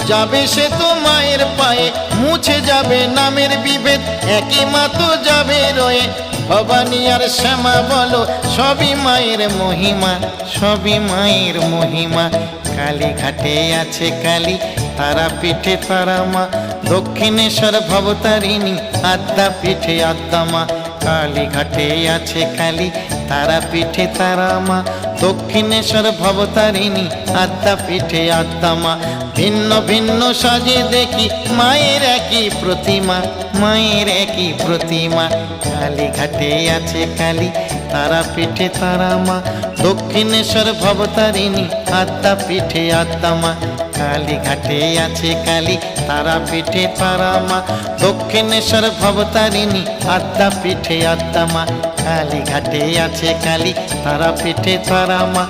যাবে সে তো মায়ের পায়ে, মুছে যাবে নামের বিভেদ, একই মা তো যাবে রয়ে। ভবানী আর শ্যামা বলো সবই মায়ের মহিমা, সবই মায়ের মহিমা। কালীঘাটে আছে কালী, তারাপীঠে তারা মা, দক্ষিণেশ্বর ভবতারিণী, আদ্যাপীঠে আদ্যা মা। কালীঘাটে আছে কালী, তারাপীঠে তারা মা, দক্ষিণেশ্বর ভবতারিণী, আদ্যাপীঠে আদ্যা মা। ভিন্ন ভিন্ন সাজে দেখি মায়ের একই প্রতিমা, মায়ের একই প্রতিমা। কালীঘাটে আছে কালী, তারাপীঠে তারা মা, দক্ষিণেশ্বর ভবতারিণী, আদ্যাপীঠে আদ্যা মা। কালীঘাটে আছে কালী, তারাপীঠে তারা মা, দক্ষিণেশ্বর ভবতারিণী, আদ্যাপীঠে আদ্যা মা। কালীঘাটে আছে কালী, তারাপীঠে তারা মা।